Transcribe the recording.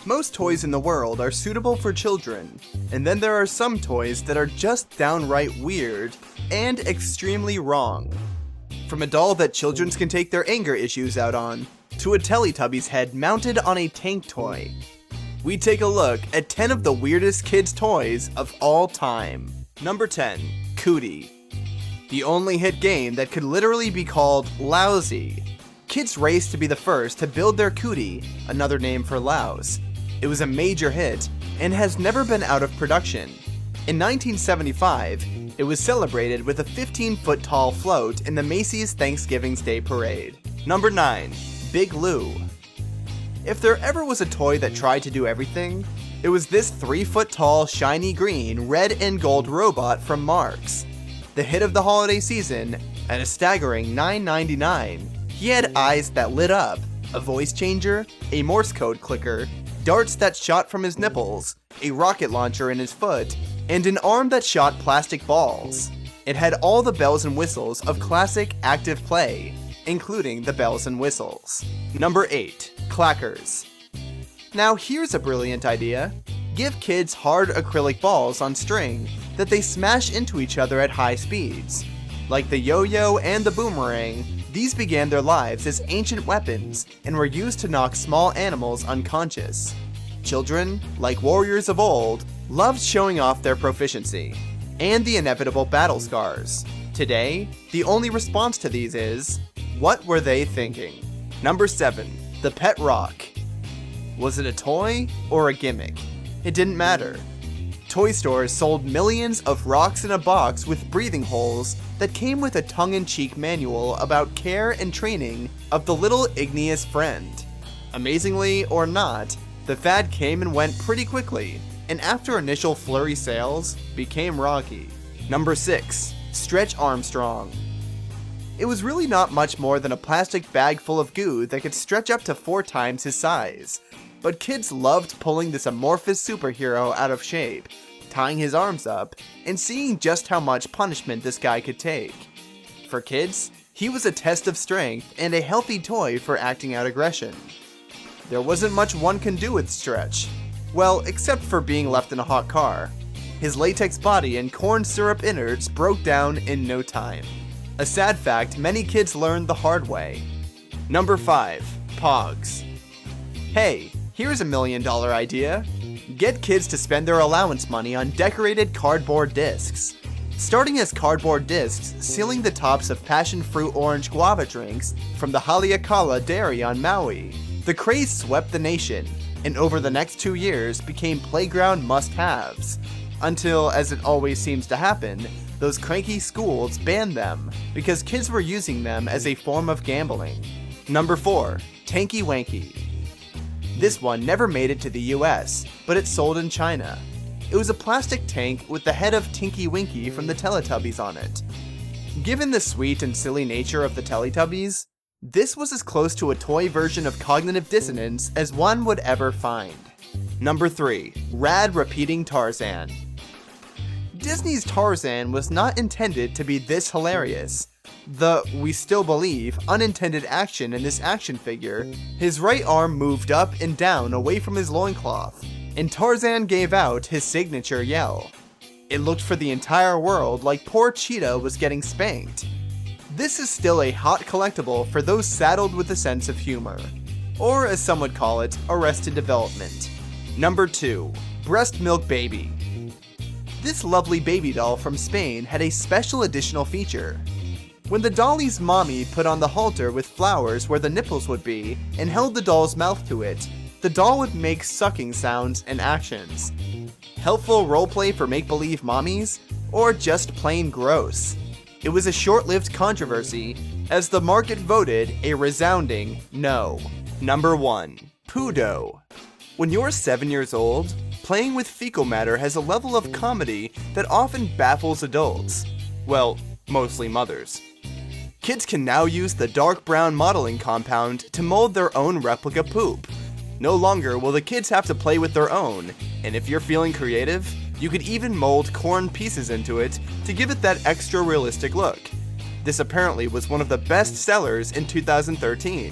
Most toys in the world are suitable for children, and then there are some toys that are just downright weird and extremely wrong. From a doll that children can take their anger issues out on, to a Teletubbies head mounted on a tank toy. We take a look at 10 of the weirdest kids' toys of all time. Number 10. Cootie. The only hit game that could literally be called lousy. Kids raced to be the first to build their Cootie, another name for louse. It was a major hit, and has never been out of production. In 1975, it was celebrated with a 15-foot tall float in the Macy's Thanksgiving Day Parade. Number 9. Big Lou. If there ever was a toy that tried to do everything, it was this 3-foot tall, shiny green, red and gold robot from Marx. The hit of the holiday season, at a staggering $9.99, he had eyes that lit up, a voice changer, a Morse code clicker, darts that shot from his nipples, a rocket launcher in his foot, and an arm that shot plastic balls. It had all the bells and whistles of classic active play, including the bells and whistles. Number 8. Clackers. Now here's a brilliant idea. Give kids hard acrylic balls on string that they smash into each other at high speeds. Like the yo-yo and the boomerang, these began their lives as ancient weapons and were used to knock small animals unconscious. Children, like warriors of old, loved showing off their proficiency, and the inevitable battle scars. Today, the only response to these is, what were they thinking? Number 7. The Pet Rock. Was it a toy or a gimmick? It didn't matter. Toy stores sold millions of rocks in a box with breathing holes that came with a tongue-in-cheek manual about care and training of the little igneous friend. Amazingly or not, the fad came and went pretty quickly, and after initial flurry sales, became rocky. Number 6. Stretch Armstrong. It was really not much more than a plastic bag full of goo that could stretch up to 4 times his size. But kids loved pulling this amorphous superhero out of shape, tying his arms up, and seeing just how much punishment this guy could take. For kids, he was a test of strength and a healthy toy for acting out aggression. There wasn't much one can do with Stretch. Well, except for being left in a hot car. His latex body and corn syrup innards broke down in no time. A sad fact many kids learned the hard way. Number 5. Pogs. Hey, here's a $1 million idea. Get kids to spend their allowance money on decorated cardboard discs. Starting as cardboard discs sealing the tops of passion fruit orange guava drinks from the Haleakala Dairy on Maui, the craze swept the nation, and over the next 2 years became playground must-haves. Until, as it always seems to happen, those cranky schools banned them because kids were using them as a form of gambling. Number 4. Tanky Wanky. This one never made it to the US, but it sold in China. It was a plastic tank with the head of Tinky Winky from the Teletubbies on it. Given the sweet and silly nature of the Teletubbies, this was as close to a toy version of cognitive dissonance as one would ever find. Number 3. Rad Repeating Tarzan. Disney's Tarzan was not intended to be this hilarious. We still believe, unintended action in this action figure, his right arm moved up and down away from his loincloth, and Tarzan gave out his signature yell. It looked for the entire world like poor Cheetah was getting spanked. This is still a hot collectible for those saddled with a sense of humor, or as some would call it, Arrested Development. Number 2. Breast Milk Baby. This lovely baby doll from Spain had a special additional feature. When the dolly's mommy put on the halter with flowers where the nipples would be and held the doll's mouth to it, the doll would make sucking sounds and actions. Helpful roleplay for make-believe mommies? Or just plain gross? It was a short-lived controversy, as the market voted a resounding no. Number 1. Poo Dough. When you're 7 years old, playing with fecal matter has a level of comedy that often baffles adults. Well, mostly mothers. Kids can now use the dark brown modeling compound to mold their own replica poop. No longer will the kids have to play with their own, and if you're feeling creative, you could even mold corn pieces into it to give it that extra realistic look. This apparently was one of the best sellers in 2013.